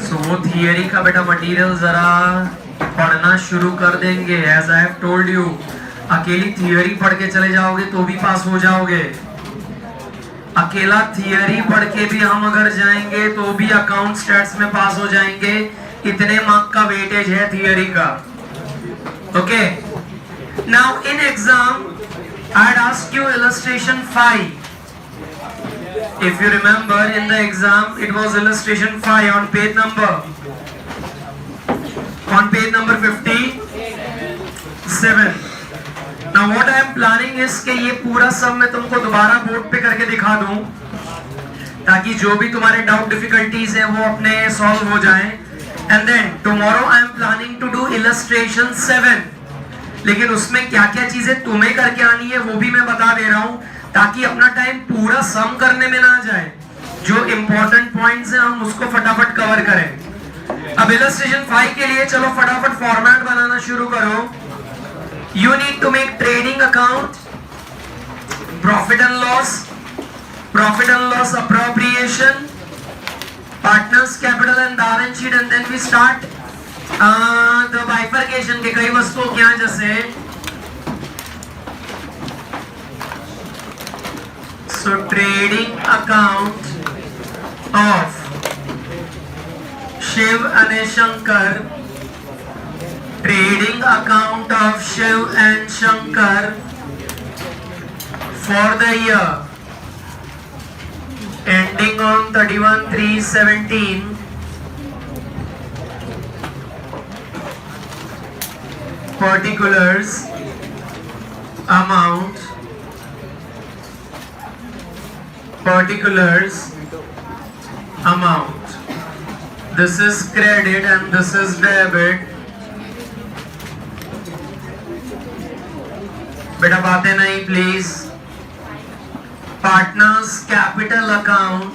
सो वो थियरी का बेटा मटेरियल जरा पढ़ना शुरू कर देंगे। As I have told you, अकेली थियरी पढ़ के चले जाओगे तो भी पास हो जाओगे। अकेला थियरी पढ़ के भी हम अगर जाएंगे तो भी अकाउंट स्टैट्स में पास हो जाएंगे। इतने मार्क का वेटेज है थियरी का। Okay, now in exam I had asked you illustration 5. If you remember, in the exam it was illustration 5 on page number 57. Now what I am planning is कि ये पूरा सब मैं तुमको दोबारा बोर्ड पे करके दिखा दूं ताकि जो भी तुम्हारे डाउट डिफिकल्टीज हैं वो अपने सॉल्व हो जाएं। And then tomorrow I am planning to do illustration 7, लेकिन उसमें क्या क्या चीजें तुम्हें करके आनी है वो भी मैं बता दे रहा हूं ताकि अपना टाइम पूरा सम करने में ना जाए। जो इंपॉर्टेंट पॉइंट्स हैं हम उसको फटाफट कवर करें। अब इलस्ट्रेशन 5 के लिए चलो फटाफट फॉर्मेट बनाना शुरू करो। You need to make trading account, profit and loss appropriation, partners capital and balance sheet, and then we start the bifurcation के कई वस्तुओं क्या जैसे so trading account of Shiv and Shankar, trading account of Shiv and Shankar for the year ending on 31/3/17, particulars, amount, this is credit and this is debit. बेटा बातें नहीं please. Partners capital account,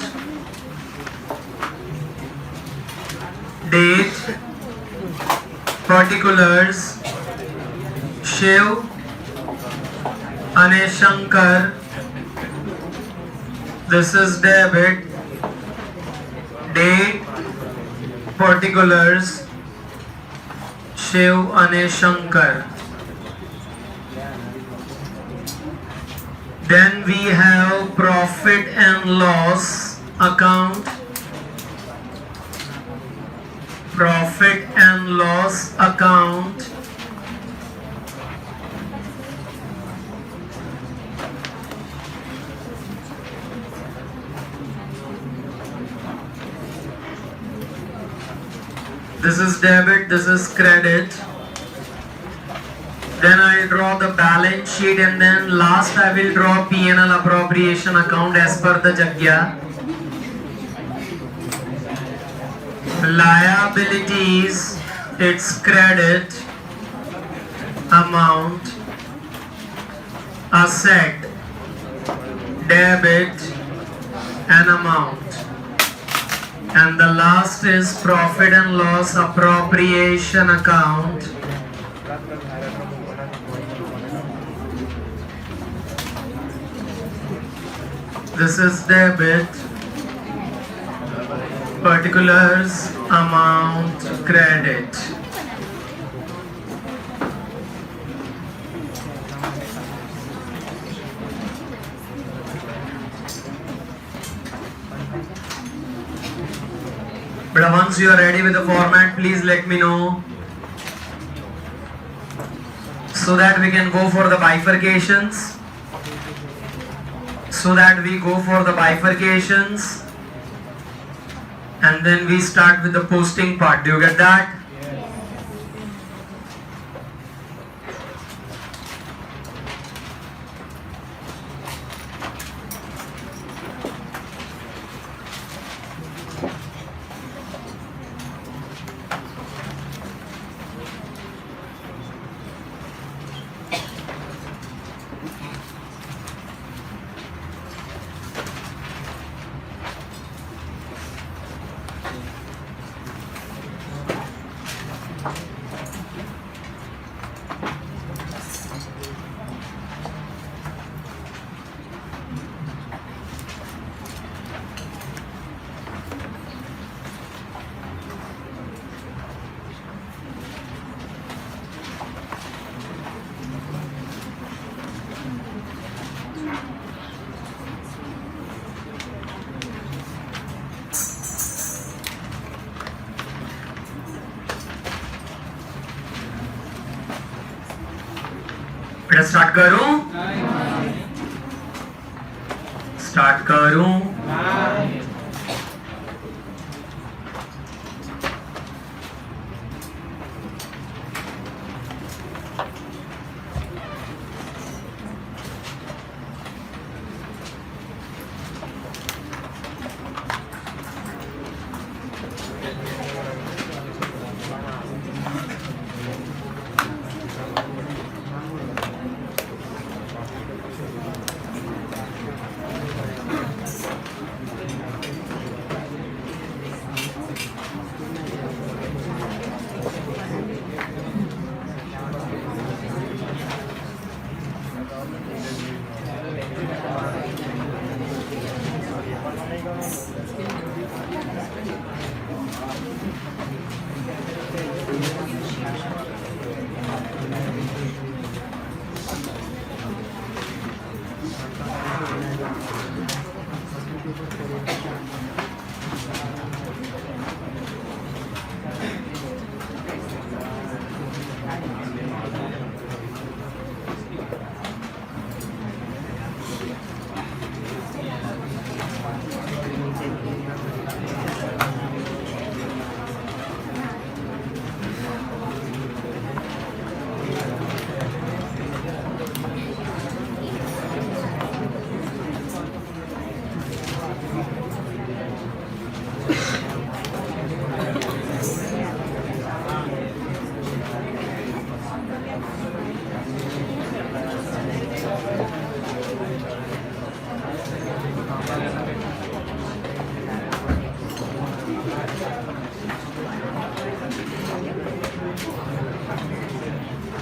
date, particulars, Shiv and Shankar, this is debit, date, particulars, Shiv and Shankar. Then we have profit and loss account, profit and loss account, this is debit, this is credit. Then I will draw the balance sheet and then last I will draw P&L appropriation account as per the Jagya. Liabilities, it's credit, amount, asset, debit and amount. And the last is profit and loss appropriation account. This is debit, particulars, amount, credit. But once you are ready with the format, please let me know so that we can go for the bifurcations. And then we start with the posting part. Do you get that? बेटा start करूं? Start करूं?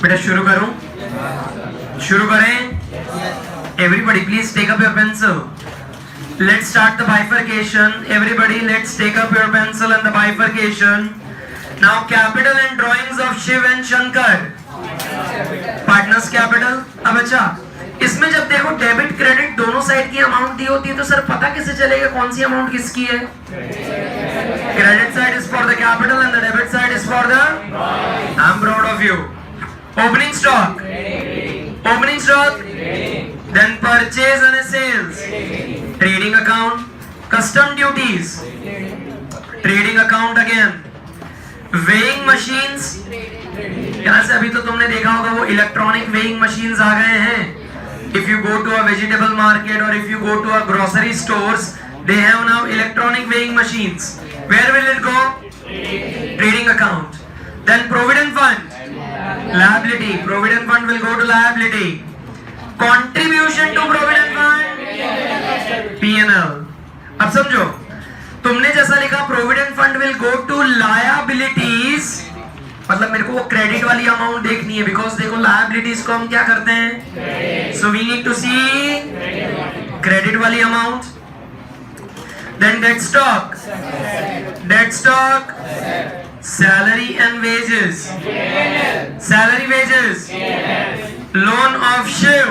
बेटा शुरू करूं? शुरू करें? Everybody please take up your pencil. Let's start the bifurcation. Everybody let's take up your pencil and the bifurcation. Now capital and drawings of Shiv and Shankar. Partners capital. अब अच्छा, इसमें जब देखो डेबिट क्रेडिट दोनों side की amount दी होती है तो सर पता कैसे चलेगा कौन सी अमाउंट किसकी है? Credit side is for the capital and the debit side is for the. I'm proud of you. Opening stock. Opening stock. Then purchase and sales. Trading account. Custom duties. Trading account again. Weighing machines. यहाँ से अभी तो तुमने देखा होगा वो electronic weighing machines आ गए हैं. If you go to a vegetable market or if you go to a grocery stores, they have now electronic weighing machines. Where will it go? Trading account. Then provident fund. Liability. Provident fund will go to liability. Contribution to provident fund. P&L. अब समझो, तुमने जैसा लिखा provident fund will go to liabilities, मतलब मेरे को वो credit वाली अमाउंट देखनी है बिकॉज देखो लायबिलिटीज को हम क्या करते हैं, so we need to see credit वाली amount. Then debt stock. Debt stock. Salary and wages. Salary wages. Loan of Shiv.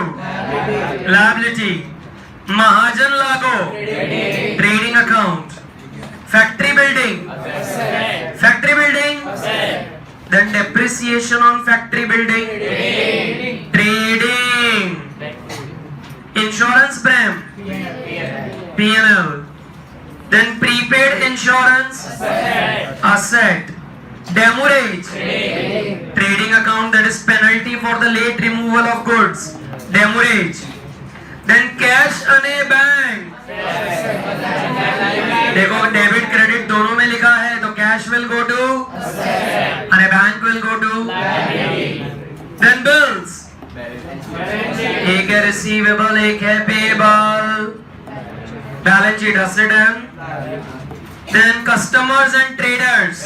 Liability. Mahajan लागो. Trading account. Factory building. Factory building. Then depreciation on factory building. Trading. Insurance prem. P&L. Then prepaid insurance. Asset. Demurrage. Trading account, that is penalty for the late removal of goods. Demurrage. Then cash and a bank. देखो debit credit दोनों में लिखा है तो cash will go to and a bank will go to. Then bills. एक है receivable एक है payable. Balance sheet asset and. Then customers and traders.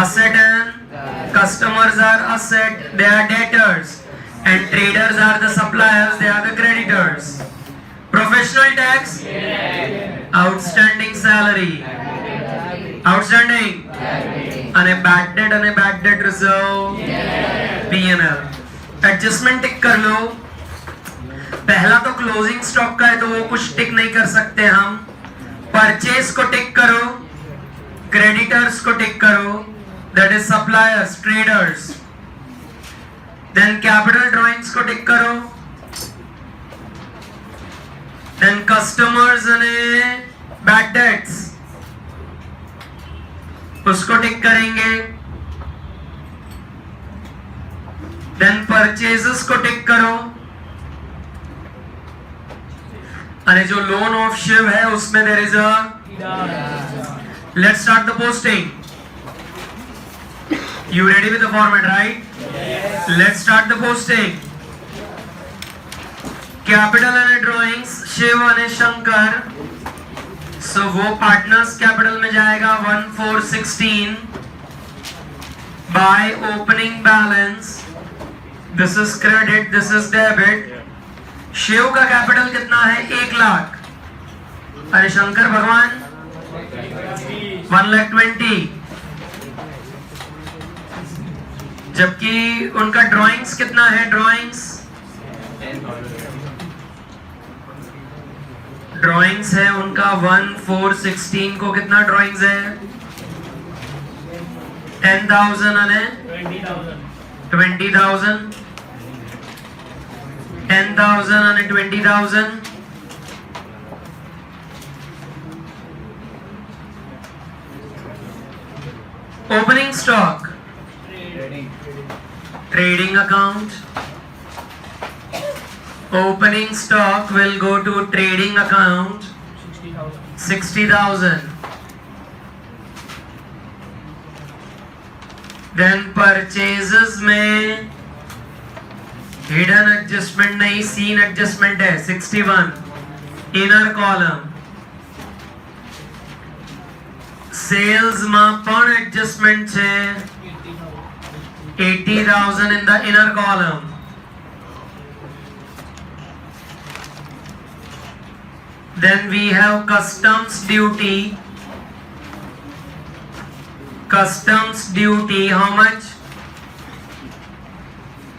Asset and customers are asset, they are debtors, and traders are the suppliers, they are the creditors. Professional tax. Outstanding salary. Outstanding. And a bad debt reserve. P&L. Adjustment टिक कर लो. पहला तो closing stock का है तो वो कुछ टिक नहीं कर सकते हम. परचेज को टिक करो. क्रेडिटर्स को टिक करो. That is suppliers, traders. Then capital drawings को टिक करो, देन कस्टमर्स અને बैड डेट्स उसको टिक करेंगे, देन परचेजेस को टिक करो, अरे जो लोन ऑफ शिव है उसमें there is a let's start the posting. You ready with the format, right? Yes. Let's start the posting. Capital and drawings Shiv और शंकर, so वो पार्टनर्स कैपिटल में जाएगा 1416 by opening balance. This is credit, this is debit. Shiv का capital कितना है? 1 लाख. अरे शंकर भगवान 1,20,000. जबकि उनका ड्राइंग्स कितना है? ड्राइंग्स है उनका 1416 को कितना ड्राइंग्स है? 10,000 અને 20,000. 10,000 અને 20,000. Opening stock trading account. Opening stock will go to trading account 60,000. Then purchases में hidden adjustment नहीं, seen adjustment है 61 inner column. Sales માં પણ adjustment છે 80,000 in the inner column. Then we have customs duty. Customs duty, how much?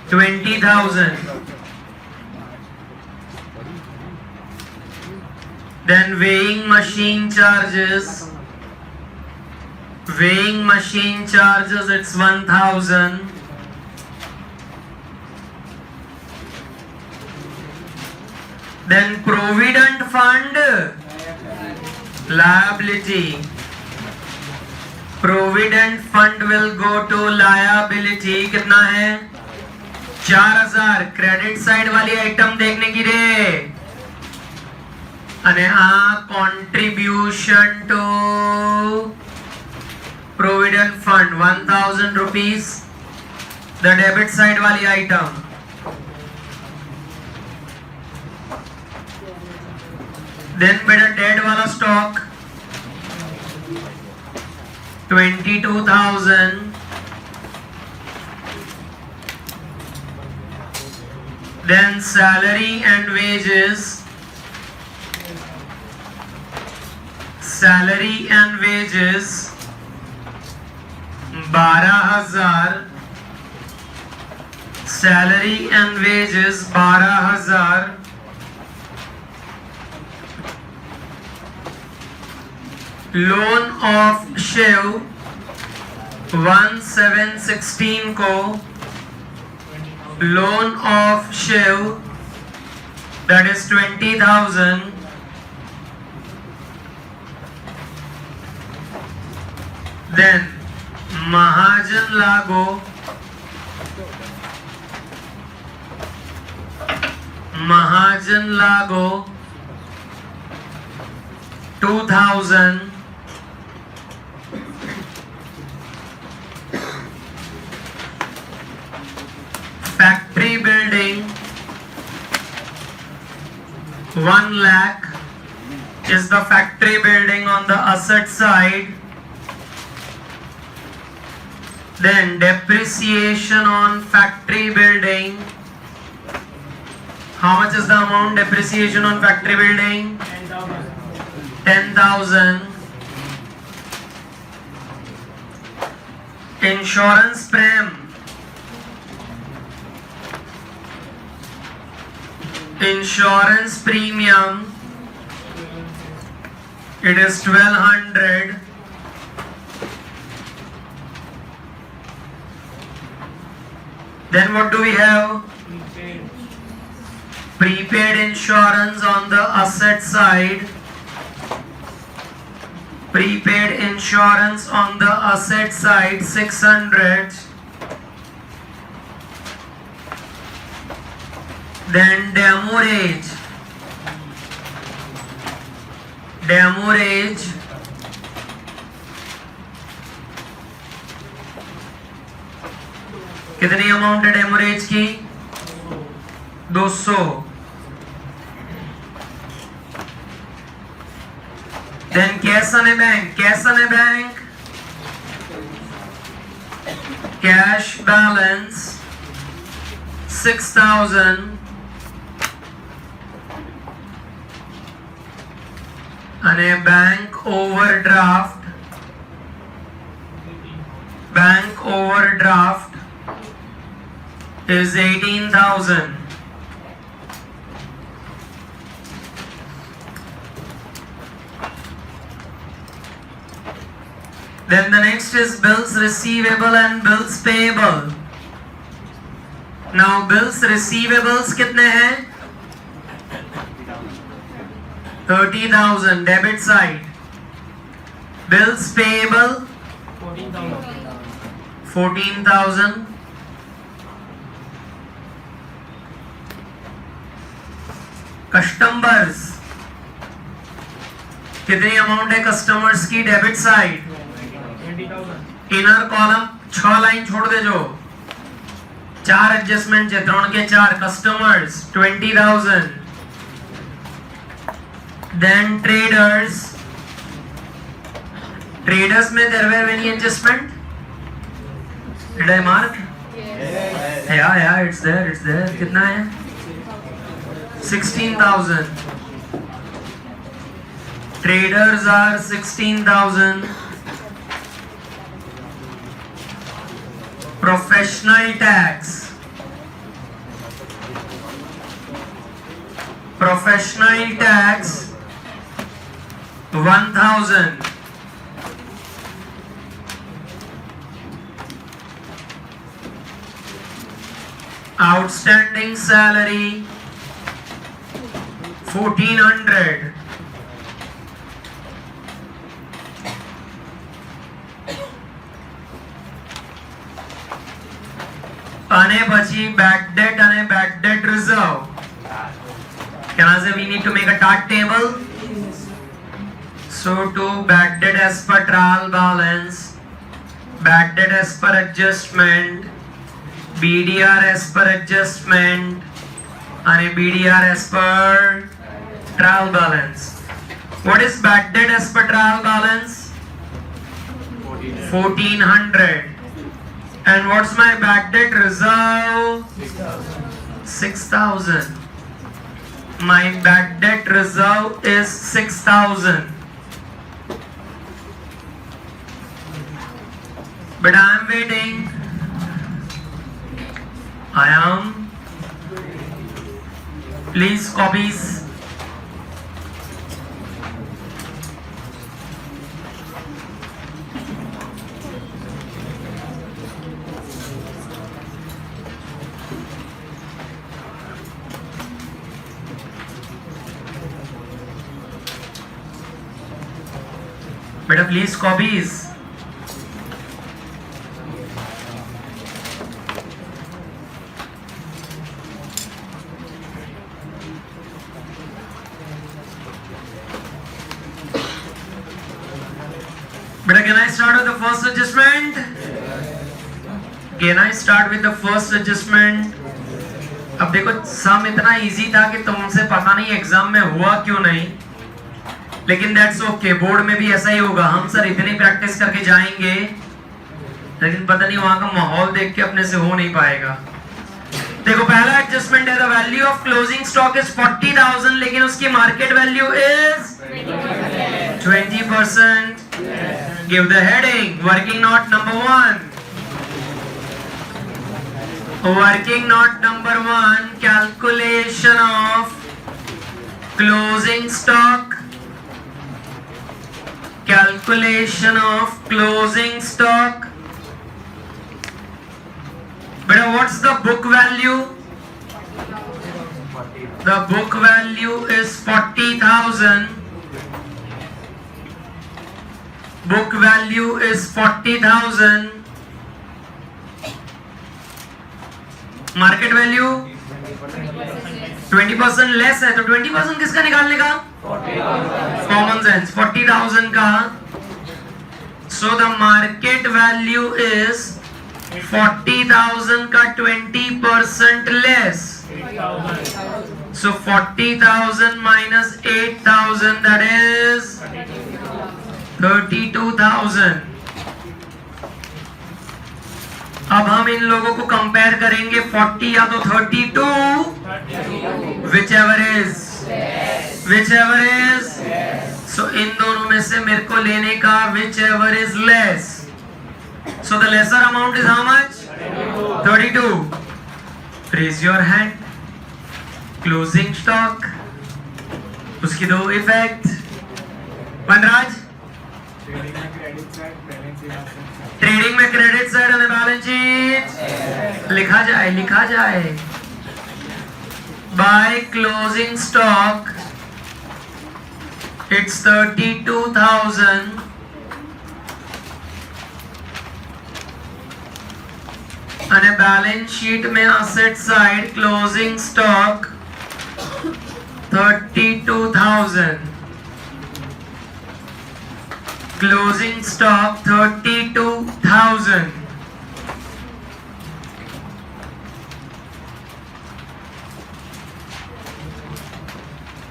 20,000. Then weighing machine charges. Weighing machine charges, it's 1,000. Then provident fund liability. Provident fund will go to liability. कितना है? 4,000. Credit side वाली item देखने की रे. અને આ contribution to provident fund 1,000 rupees, the debit side वाली item. Then बेटा dead वाला stock 22,000. Then salary and wages. Salary and wages 12,000. Salary and wages 12,000. Loan of Shiv 1,716 को loan of Shiv, that is 20,000. Then Mahajan Lago Mahajan Lago 2,000. Factory building 1 lakh is the factory building on the asset side. Then depreciation on factory building. How much is the amount depreciation on factory building? 10,000. Insurance prem. Insurance premium. It is 1,200. Then what do we have? Prepaid insurance on the asset side. Prepaid insurance on the asset side 600. Then demurrage. Demurrage कितनी amount है डेमोरेज की? 200. Then cash on a bank. Cash on a bank. Cash balance 6,000. And a bank overdraft. Bank overdraft is 18,000. Then the next is bills receivable and bills payable. Now bills receivables कितने हैं? 30,000 debit side. Bills payable 14,000. Customers कितनी amount है customers की debit side? Inner column 6 line छोड़ दे जो 4 adjustment है 3 के 4 customers 20,000. Then traders में there were any adjustment? Did I mark? Yes. Yeah, it's there. कितना है? 16,000. Traders are 16,000. Professional tax 1,000. Outstanding salary 1,400. आने बची bad debt and bad debt reserve. Can I say we need to make a chart table? So to bad debt as per trial balance, bad debt as per adjustment, BDR as per adjustment, and BDR as per trial balance. What is bad debt as per trial balance? 1,400. And what's my bad debt reserve? 6,000. My bad debt reserve is 6,000. But I am waiting. I am. Please copies. बेटा please copies. बेटा can I start with the first adjustment? Can I start with the first adjustment? अब देखो सम इतना easy था कि तुमसे पता नहीं एग्जाम में हुआ क्यों नहीं, लेकिन दैट्स ओके. बोर्ड में भी ऐसा ही होगा. हम सर इतनी प्रैक्टिस करके जाएंगे, लेकिन पता नहीं वहां का माहौल देख के अपने से हो नहीं पाएगा. देखो पहला एडजस्टमेंट है, the value of closing stock is 40,000, लेकिन उसकी market value is 20%. Give the heading working note number 1. Working note number 1, calculation of closing stock. Calculation of closing stock. But बेटा what's the book value? The book value is 40,000. Book value is 40,000. Market value 20% less है, तो 20% किसका निकालने का? Common sense. 40,000 का. So the market value is 40,000 का 20% less. So 40,000 minus 8,000, that is 32,000. अब हम इन लोगों को कंपेयर करेंगे. 40 या तो 32, whichever is. So इन दोनों में से मेरे को लेने का whichever is less. So the lesser amount is how much? 32. Raise your hand. Closing stock, उसकी दो इफेक्ट. वनराज, ट्रेडिंग में क्रेडिट साइड और बैलेंस शीट लिखा जाए. By closing stock it's 32,000. અને बैलेंस शीट में asset side closing stock 32,000. Closing stock 32,000.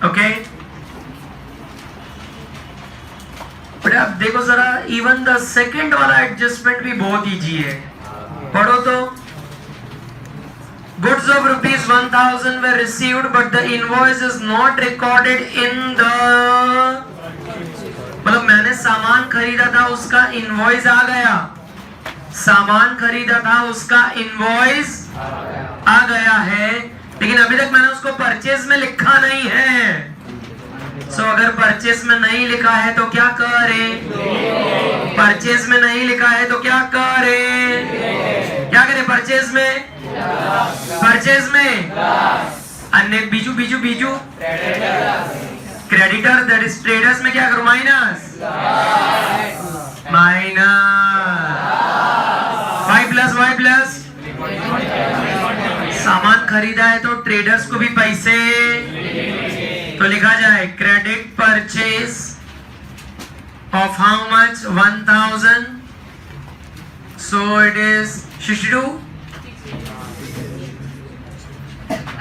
Okay, but अब देखो जरा, इवन द सेकंड वाला एडजस्टमेंट भी बहुत इजी है. पढ़ो तो. Goods of rupees 1,000 were received, but the invoice is not recorded in the. मतलब मैंने सामान खरीदा था, उसका इनवॉइस आ गया. सामान खरीदा था, उसका इनवॉइस आ गया है, लेकिन अभी तक मैंने उसको परचेज में लिखा नहीं है. सो अगर परचेज में नहीं लिखा है तो क्या करें? परचेज में नहीं लिखा है तो क्या करें? क्या करें परचेज में? परचेज में अन्य Biju creditor, that is traders में क्या करूं? माइनस. 5 प्लस. सामान खरीदा है तो ट्रेडर्स को भी पैसे, तो लिखा जाए credit purchase of how much? 1,000. So it is 62.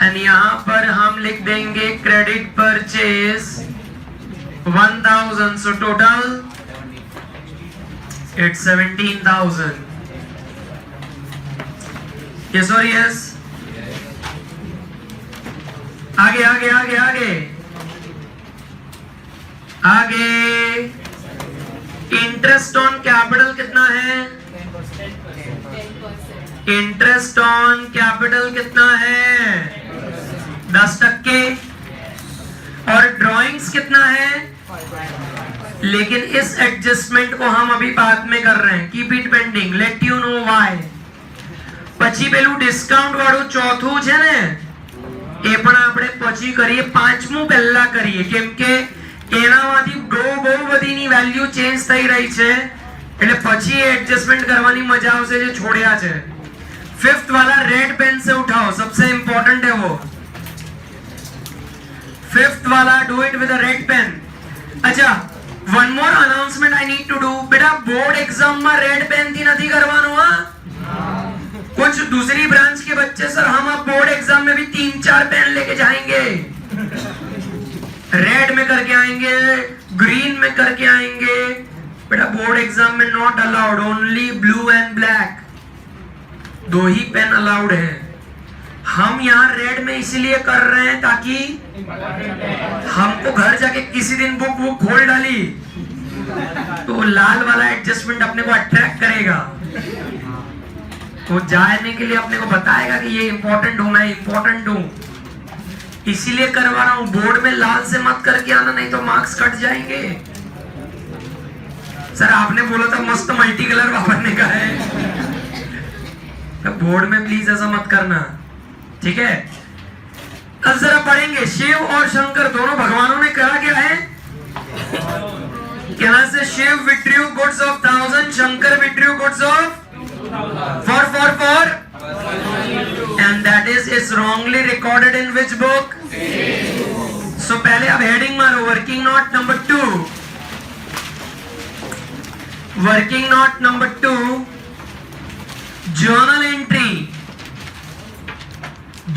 and यहाँ पर हम लिख देंगे credit purchase 1,000. so total it's 17,000. yes or yes? आगे आगे आगे आगे आगे. इंटरेस्ट ऑन कैपिटल कितना है? इंटरेस्ट ऑन कैपिटल कितना है? 10%. और ड्रॉइंग्स कितना है? लेकिन इस एडजस्टमेंट को हम अभी बाद में कर रहे हैं. Keep it pending, let you know why. પછી પેલું ડિસ્કાઉન્ટ વાળું ચોથું છે ને, એ પણ આપણે પછી કરીએ. પાંચમું પહેલા કરીએ, કેમ કે એનામાંથી બહુ બધીની વેલ્યુ ચેન્જ થઈ રહી છે, એટલે પછી એડજસ્ટમેન્ટ કરવાની મજા આવશે જે છોડ્યા છે. फिफ्थ वाला रेड पेन से उठाओ, सबसे इंपॉर्टेंट है वो. फिफ्थ वाला do it with a red pen. अच्छा, one more announcement I need to do. बेटा बोर्ड एग्जाम में रेड पेन थी नहीं करवानो. कुछ दूसरी ब्रांच के बच्चे सर हम अब बोर्ड एग्जाम में भी 3-4 पेन लेके जाएंगे. रेड में करके आएंगे, ग्रीन में करके आएंगे. बेटा बोर्ड एग्जाम में not allowed, only blue and black, 2 ही पेन अलाउड है. हम यहाँ रेड में इसलिए कर रहे हैं ताकि हमको घर जाके किसी दिन बुक खोल डाली तो लाल वाला एडजस्टमेंट अपने को अट्रैक्ट करेगा. तो जाने के लिए अपने को बताएगा कि ये इंपॉर्टेंट हूं, मैं इंपॉर्टेंट हूं, इसीलिए करवा रहा हूं. बोर्ड में लाल से मत करके आना, नहीं तो मार्क्स कट जाएंगे. सर आपने बोला था मस्त मल्टी कलर वापरने का है, तो बोर्ड में प्लीज ऐसा मत करना, ठीक है। अब जरा पढ़ेंगे, शिव और शंकर दोनों भगवानों ने कहा क्या है, कहना से Shiv withdrew goods of 1000, Shankar withdrew goods of for and that is wrongly recorded in which book? So पहले अब हेडिंग मारो, working note number 2, working note number 2, journal entry,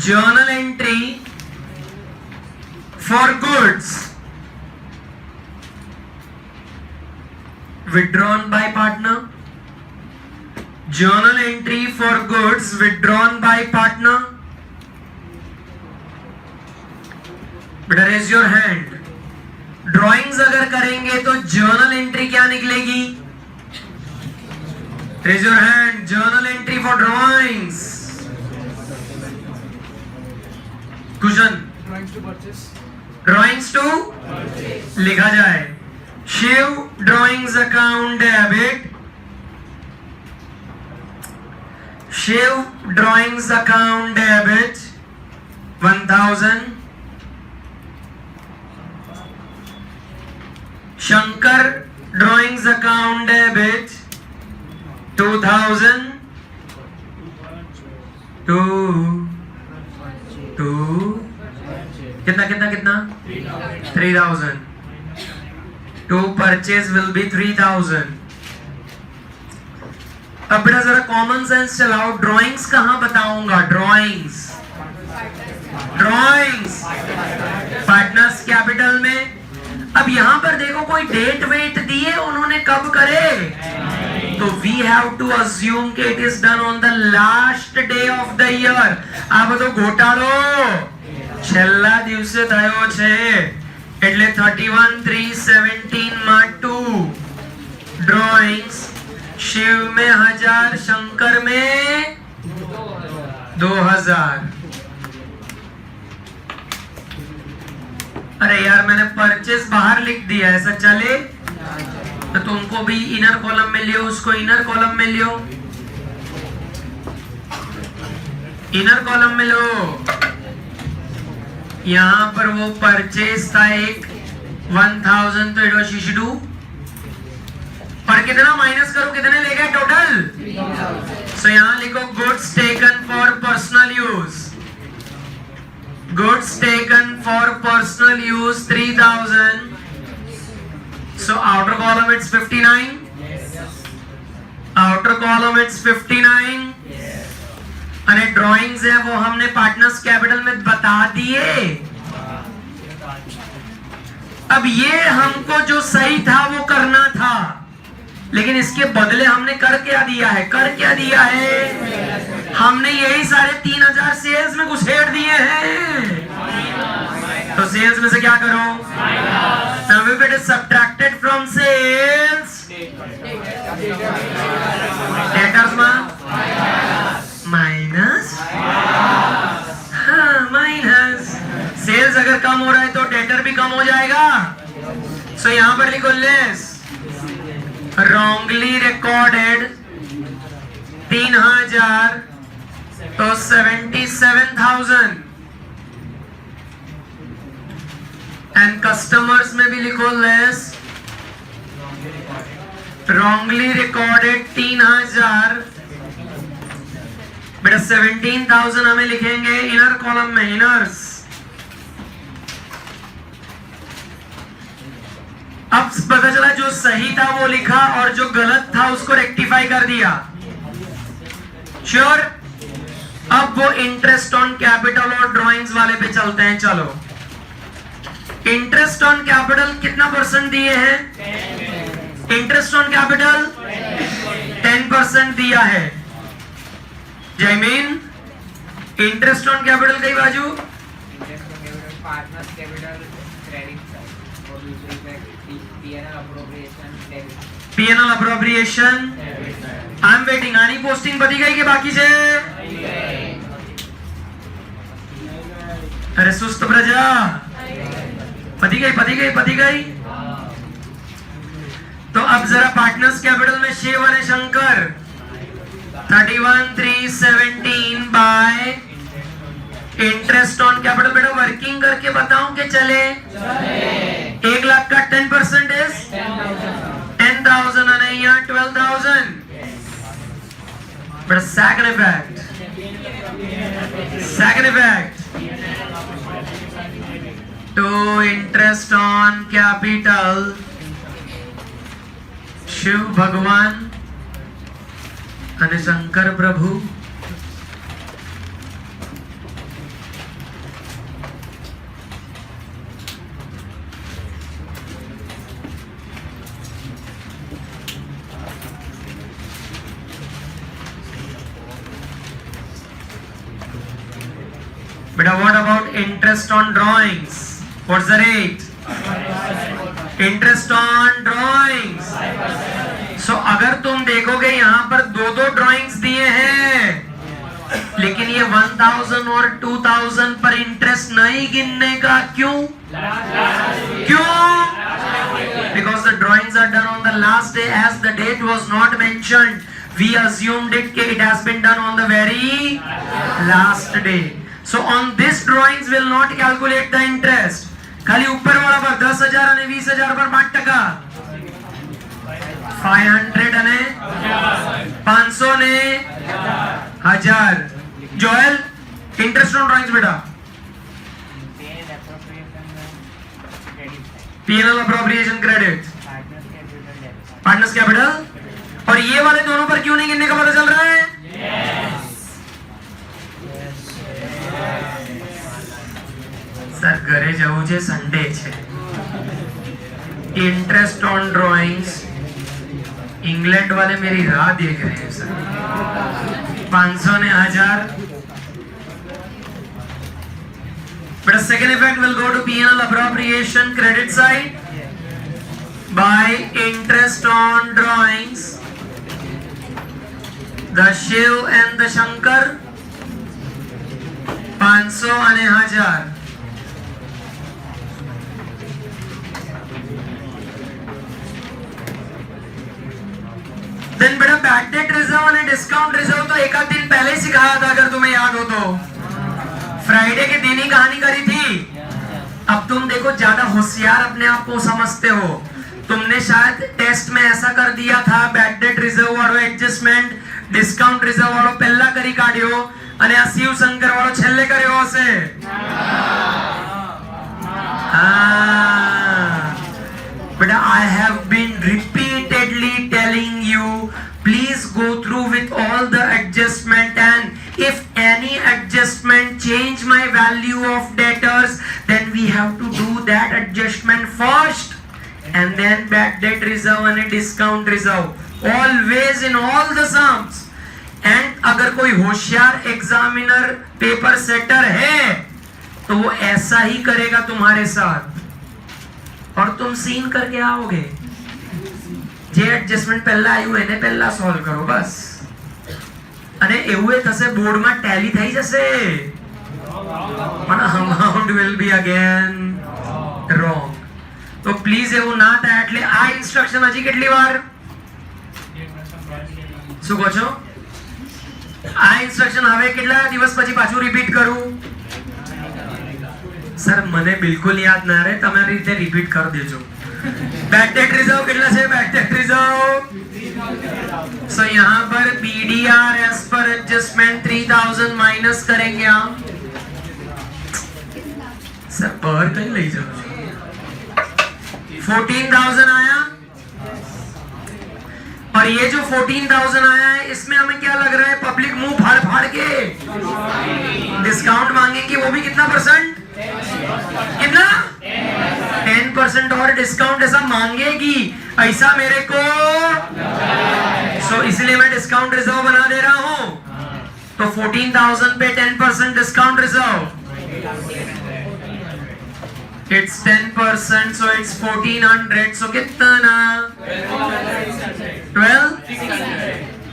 journal entry for goods withdrawn by partner, journal entry for goods withdrawn by partner. Better raise your hand. Drawings अगर करेंगे तो journal entry क्या निकलेगी? Raise your hand. Journal entry for drawings. Cushion. Drawings to purchase. Drawings to लिखा जाए, Shiv drawings account debit, Shiv drawings account debit 1000, Shankar drawings account debit 2000, 2 कितना कितना कितना 3000, to purchase will be 3000. अब बेटा जरा कॉमन सेंस चलाओ, ड्राइंग्स कहां बताऊंगा, ड्राइंग्स, ड्राइंग्स पार्टनर्स कैपिटल में। अब यहां पर देखो कोई डेट वेट दिए उन्होंने कब करे, तो वी हैव टू अज्यूम कि it is done on the last day of the year. अब तो घोटाड़ो છેલ્લા દિવસે થયો છે એટલે 31/3/17 માં 2 ड्राइंग्स, शिव में 1000, शंकर में 2000। अरे यार मैंने परचेस बाहर लिख दिया, ऐसा चले? तो तुमको भी इनर कॉलम में लियो, उसको इनर कॉलम में लियो, इनर कॉलम में लो। यहां पर वो परचेस था एक 1000, तो इट वाज शिशुडू, और कितना माइनस करो, कितने ले गए टोटल? सो यहां लिखो goods taken for personal use, goods taken for personal use 3000। So outer column it's 59, outer column it's 59, अरे ड्राइंग्स है वो हमने पार्टनर्स कैपिटल में बता दिए। अब ये हमको जो सही था वो करना था, लेकिन इसके बदले हमने कर क्या दिया है, कर क्या दिया है, हमने यही 3500 सेल्स में घुसेड़ दिए हैं। तो सेल्स में से क्या करो, now if it is subtracted from sales, debtors minus, हाँ माइनस, सेल्स अगर कम हो रहा है तो डेटर भी कम हो जाएगा। सो यहां पर लिखो लेस, रॉन्गली रिकॉर्डेड 3000, तो 77,000, एंड कस्टमर्स में भी लिखो लेस, रॉन्गली रिकॉर्डेड 3000, बेटा 17,000 हमें लिखेंगे इनर कॉलम में, इनर्स। अब पता चला जो सही था वो लिखा और जो गलत था उसको रेक्टिफाई कर दिया, श्योर। अब वो इंटरेस्ट ऑन कैपिटल और ड्राइंग्स वाले पे चलते हैं, चलो। इंटरेस्ट ऑन कैपिटल कितना परसेंट दिए हैं, इंटरेस्ट ऑन कैपिटल 10% दिया है, जयमीन। इंटरेस्ट ऑन कैपिटल कई बाजू, पार्टनर्स कैपिटल क्रेडिट और दूसरी पे PNL appropriation debit, PNL appropriation. I am waiting, आनी पोस्टिंग बती गई कि बाकी से? अरे सुस्त प्रजा, पती गई पती गई पती गई। तो अब जरा पार्टनर्स कैपिटल में शिव और Shankar 31,317 bye interest on capital. बेटा वर्किंग करके बताऊं कि चले? 1 लाख का 10% इज 10,000 और यहाँ 12,000। बेटा second effect to interest on capital, Shiv भगवान અને શંકર પ્રભુ बेटा what about interest on drawings? What's the rate? Interest on drawings. So अगर तुम देखोगे यहाँ पर दो ड्राइंग्स दिए हैं, लेकिन ये 1,000 और 2,000 पर इंटरेस्ट नहीं गिनने का। क्यों? Because the drawings are done on the last day, as the date was not mentioned. We assumed it has been done on the very last day. So on this drawings will not calculate the interest. खाली ऊपर वाला पर 10,000 અને 20,000 पर 5%, 500 અને 500 ને 1000। Joel interest on drawings बेटा P&L appropriation credit, partners capital. और ये वाले दोनों पर क्यों नहीं गिनने का पता चल रहा है? सर घरे जવું છે, संडे છે। इंटरेस्ट ऑन ड्राइंग्स इंग्लैंड वाले मेरी राह देख रहे हैं सर। 500 ने 1000। But a second effect will go to P&L appropriation credit side by interest on drawings. The Shiv and the Shankar 500 અને 1000। देन बेटा बैड डेट रिजर्व और डिस्काउंट रिजर्व तो एक आध दिन पहले ही सिखाया था, अगर तुम्हें याद हो तो। फ्राइडे के दिन ही कहानी करी थी। अब तुम देखो ज्यादा होशियार अपने आप को समझते हो। तुमने शायद टेस्ट में ऐसा कर दिया था, बैड डेट रिजर्व वालों एडजस्टमेंट डिस्काउंट रिजर्व वालों पहला करी काढ्यो અને આ શિવ શંકર વાળો છેલ્લે કર્યો હશે। But I have been repeatedly telling you, please go through with all the adjustment, and if any adjustment change my value of debtors, then we have to do that adjustment first, and then bad debt reserve and discount reserve, always in all the sums. And अगर कोई होशियार examiner paper setter है तो वो ऐसा ही करेगा तुम्हारे साथ, और तुम सीन करके आओगे। જે એડજસ્ટમેન્ટ પહેલા આવ્યું એને પહેલા સોલ્વ કરો બસ, અને એવું થશે બોર્ડમાં ટેલી થઈ જશે, પણ amount will be again wrong. તો પ્લીઝ એવું ના થાય। એટલે આ ઇન્સ્ટ્રક્શન હજી કેટલી વાર શું કહો છો? આ ઇન્સ્ટ્રક્શન હવે કેટલા દિવસ પછી પાછું રિપીટ કરું? સર મને બિલકુલ યાદ ના રહે, તમારી રીતે રિપીટ કરી દેજો। बैड डेट रिजर्व कितना है? बैड डेट रिजर्व सो यहाँ पर BDR एस पर एडजस्टमेंट 3000 माइनस करेंगे आप। सर पर कहीं ले जाओ। 14,000 आया, और ये जो 14,000 आया है इसमें हमें क्या लग रहा है? पब्लिक मुंह फाड़ फाड़ के डिस्काउंट मांगेंगे, वो भी कितना परसेंट? कितना? 10% और डिस्काउंट ऐसा मांगेगी, ऐसा मेरे को। सो इसलिए मैं डिस्काउंट रिजर्व बना दे रहा हूं। तो 14,000 पे 10% discount reserve, it's 10%, so it's 1,400। so कितना? 12?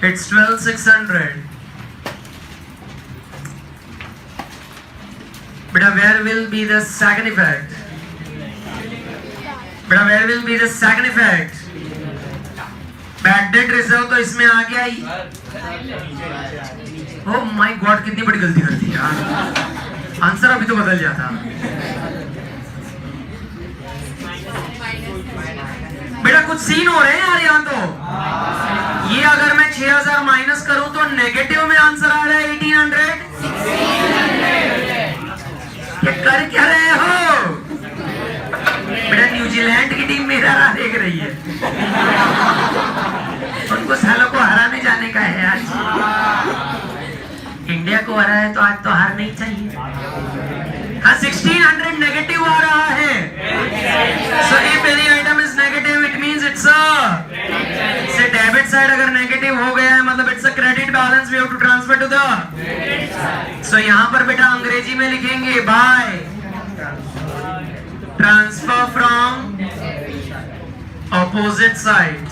It's 12,600। Beta, where will be the second effect? Beta, where will be the second effect? Bad debt reserve तो इसमें आ गया ही। ओह माय गॉड, कितनी बड़ी गलती कर दी यार, आंसर अभी तो बदल जाता। बेटा कुछ सीन हो रहे हैं यार यहाँ तो। ये अगर मैं 6000 माइनस करूं तो नेगेटिव में आंसर आ रहा है 1800। ये कर क्या रहे हो बेटा? न्यूजीलैंड की टीम मेरा राह देख रही है, उनको सालों को हराने जाने का है आज। इंडिया को हरा है तो आज तो हार नहीं चाहिए। हाँ 1600 नेगेटिव आ रहा है। So if any item is negative, it means it's a से डेबिट साइड अगर नेगेटिव हो गया है मतलब it's a credit balance we have to transfer to the। So यहाँ पर बेटा अंग्रेजी में लिखेंगे by transfer from opposite side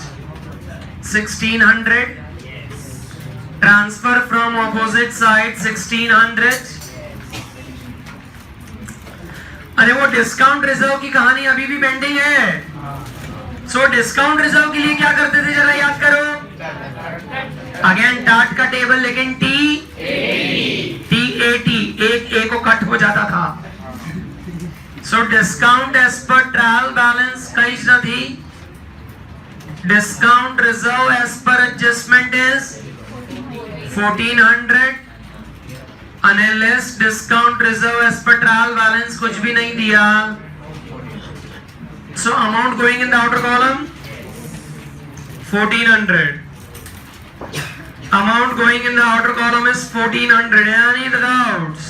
1600, transfer from opposite side 1600। अरे वो डिस्काउंट रिजर्व की कहानी अभी भी पेंडिंग है। सो डिस्काउंट रिजर्व के लिए क्या करते थे जरा याद करो। अगेन टाट का टेबल, लेकिन टी एक ए को कट हो जाता था। So discount as per trial balance कई न थी। Discount reserve as per adjustment is 1400। Unless discount reserve as per trial balance कुछ भी नहीं दिया। So amount going in the outer column 1400। Amount going in the outer column is 1400। Any doubts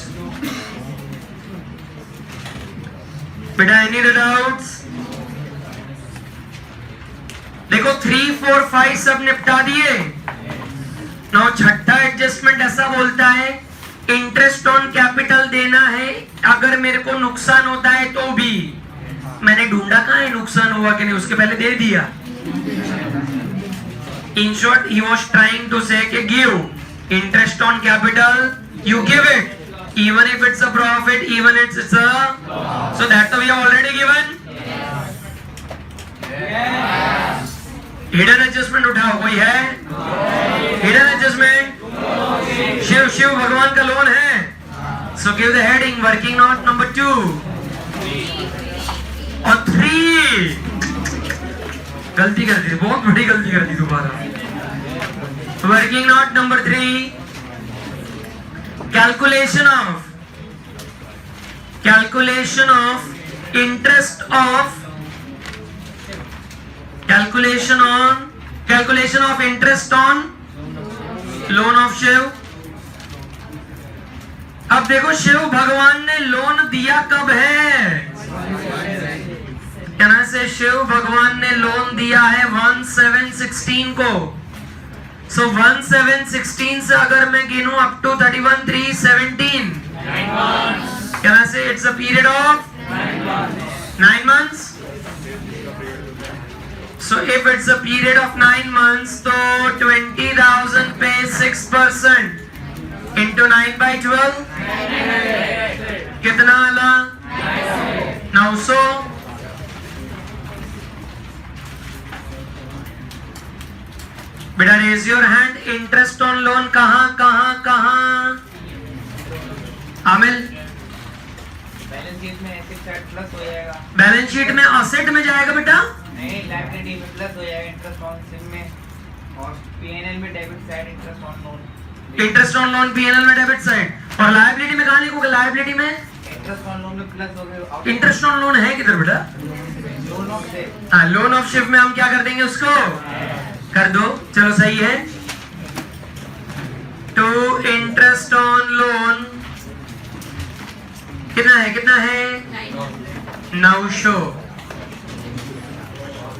बेटा? Any doubts? देखो 3 4 5 सब निपटा दिए। Now छठा एडजस्टमेंट ऐसा बोलता है इंटरेस्ट ऑन कैपिटल देना है अगर मेरे को नुकसान होता है तो भी। मैंने ढूंढा कहां है नुकसान हुआ कि नहीं, उसके पहले दे दिया। In short he was trying to say कि give interest on capital, you give it even if it's a profit, even if it's a so that we have already given। Hidden adjustment उठाओ, कोई है? Hidden adjustment Shiv भगवान का loan है। So give the heading working note number 2 और 3। गलती कर दी, बहुत बड़ी गलती कर दी दोबारा। Working note number 3, calculation of interest of loan of Shiv. अब देखो शिव भगवान ने लोन दिया कब है? कहना से शिव भगवान ने लोन दिया है 1/7/16 को। सो 1/7/16 से अगर मैं गिनूं अप टू 31/3/17, कहना से it's a period of 9 months। So if it's a period of 9 months, तो 20,000 पे 6% into 9/12 कितना आला? 900। बेटा raise your hand. Interest on loan कहां कहां कहां? आमिल बैलेंस शीट में एसेट साइड प्लस हो जाएगा। बैलेंस शीट में असेट में जाएगा बेटा? नहीं, लायबिलिटी में प्लस हो जाएगा इंटरेस्ट ऑन सिम में, और पीएनएल में debit side interest on loan. Interest on loan PNL में डेबिट साइड, और लायबिलिटी में कहां लिखोगे? लायबिलिटी में इंटरेस्ट ऑन लोन में प्लस हो गया। इंटरेस्ट ऑन लोन है किधर बेटा? Loan of ship. हाँ लोन ऑफ शिप में हम क्या कर देंगे उसको? कर दो, चलो सही है। टू इंटरेस्ट ऑन लोन कितना है? कितना है? 900।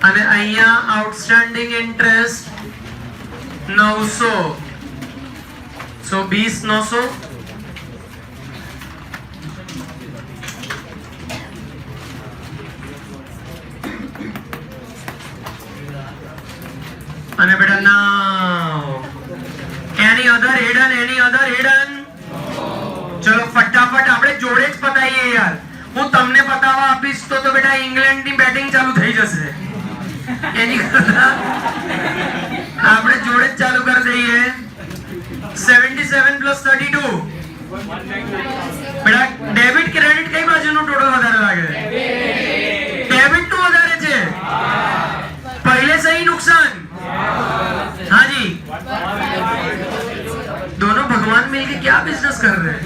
અને અહીંયા આઉટસ્ટેન્ડિંગ ઇન્ટરેસ્ટ 900, so 20,900। અને બેટા નાउ એની અધર હિડન ચલો ફટાફટ આપણે જોડે જ પતાઈએ યાર। હું તમને પતાવા આપીશ તો બેટા ઇંગ્લેન્ડની બેટિંગ ચાલુ થઈ જશે। એની કરતા आपने जोड़े चालू कर दी है 77 प्लस 32 बेटा डेबिट क्रेडिट कई बाजू નું ટોટલ વધારે લાગે डेबिट નું વધારે છે पहले से ही नुकसान हाँ जी दोनों भगवान मिलके क्या बिजनेस कर रहे हैं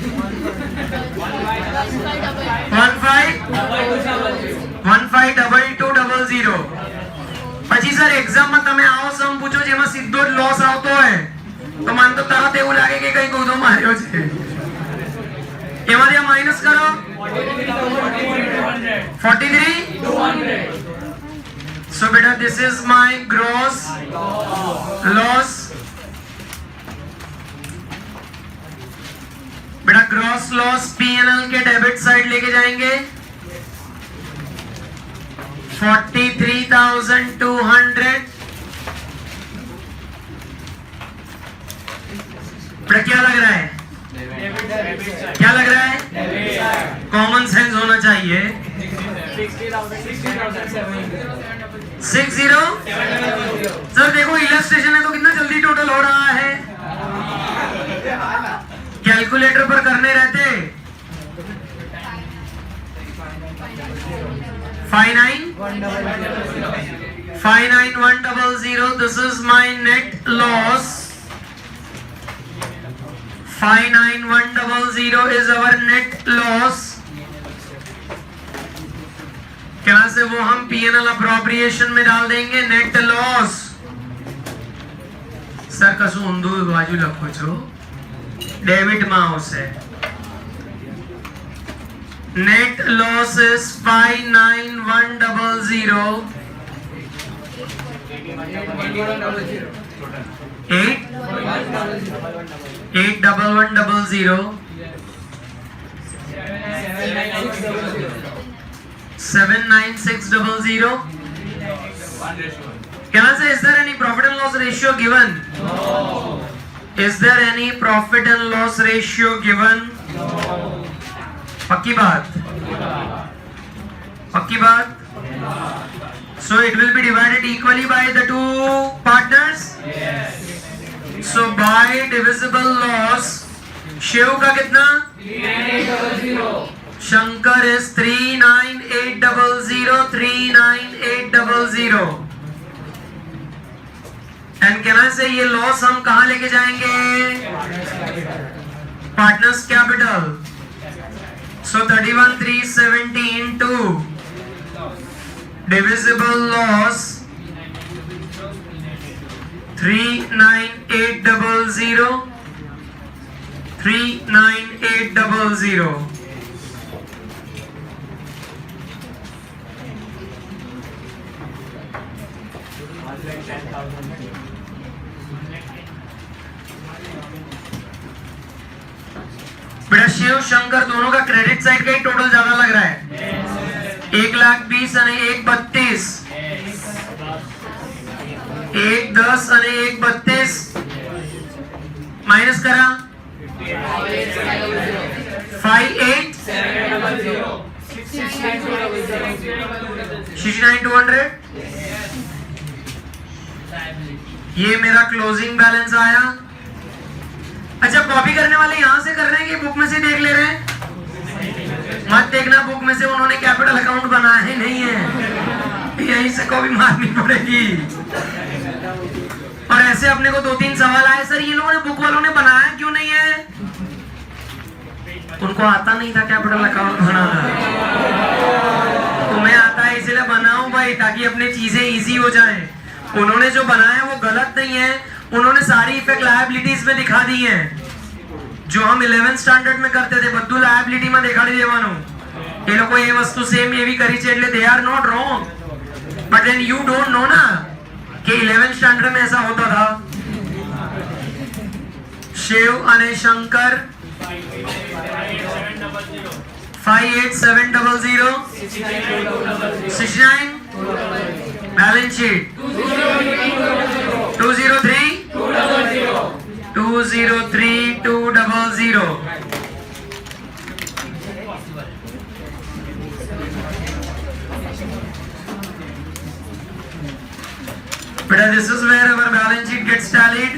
152200 પછી સર એક્ઝામમાં તમે આવો સમ પૂછો જેમાં સીધો જ લોસ આવતો હોય તો મને તો તરત એવું લાગે કે કઈ ગોધો માર્યો છે એમાંથી આ માઈનસ કરો 43200 so beta this is my gross loss बेटा ग्रॉस लॉस पीएनएल के डेबिट साइड लेके जाएंगे 43,200 बेटा क्या लग रहा है क्या लग रहा है कॉमन सेंस होना चाहिए 60 सर देखो इलस्ट्रेशन है तो कितना जल्दी टोटल हो रहा है कैलकुलेटर पर करने रहते 59100 this is my net loss 59100 is our net loss क्या से वो हम पीएनएल अप्रोप्रिएशन में डाल देंगे नेट लॉस सर कसु ઊંધું બાજુ લખો છો डेबिट में આવશે net loss is 59100 81100 79600 Can I say is there any profit and loss ratio given? No. Is there any profit and loss ratio given? No. पक्की बात? पक्की बात? So it will be divided equally by the two partners? Yes. So by divisible loss, Shiv का कितना? 3800. Shankar is 39800 39800. And can I से ये loss हम कहां लेके जाएंगे partners capital so 31370 into divisible loss 39800 39800 बेटा शिव शंकर दोनों का क्रेडिट साइड का ही टोटल ज्यादा लग रहा है 1,20,000 અને 1,32 1,10 અને 1,32 माइनस करा 69,200 ये मेरा क्लोजिंग बैलेंस आया अच्छा कॉपी करने वाले यहाँ से कर रहे हैं कि बुक में से देख ले रहे हैं मत देखना बुक में से उन्होंने कैपिटल अकाउंट बनाया ही नहीं है यहीं से कॉपी मारनी पड़ेगी और ऐसे अपने को 2-3 सवाल आए सर ये लोगों ने बुक वालों ने बनाया क्यों नहीं है उनको आता नहीं था कैपिटल अकाउंट बनाना तुम्हें आता है इसलिए बनाओ भाई ताकि अपनी चीजें इजी हो जाए उन्होंने जो बनाया वो गलत नहीं है उन्होंने सारी इफेक्ट लायबिलिटीज में दिखा दी हैं जो हम 11th स्टैंडर्ड में करते थे બધું લાયબિલિટી માં દેખાડી દેવાનું એ લોકો એ વસ્તુ સેમ એવી કરી છે એટલે they are not wrong but then you don't know ना कि 11th स्टैंडर्ड में ऐसा होता था शिव અને શંકર 58700 69 बैलेंस शीट 203,200 बेटा बेटा this is where our balance sheet gets tallied.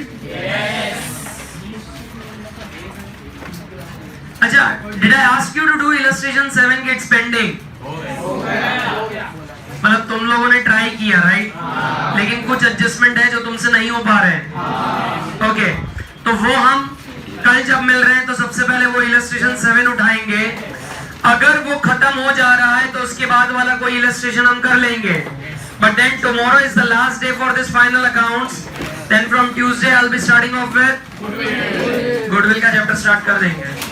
अच्छा, did I ask you to do illustration 7 gets pending? मतलब तुम लोगों ने ट्राई किया राइट, लेकिन कुछ एडजस्टमेंट है जो तुमसे नहीं हो पा रहे हैं। ओके, तो वो हम कल जब मिल रहे हैं तो सबसे पहले वो इलस्ट्रेशन 7 उठाएंगे। अगर वो खत्म हो जा रहा है तो उसके बाद वाला कोई इलस्ट्रेशन हम कर लेंगे। But then tomorrow is the last day for this final accounts. Then from Tuesday I will be starting off with goodwill का चैप्टर स्टार्ट कर देंगे।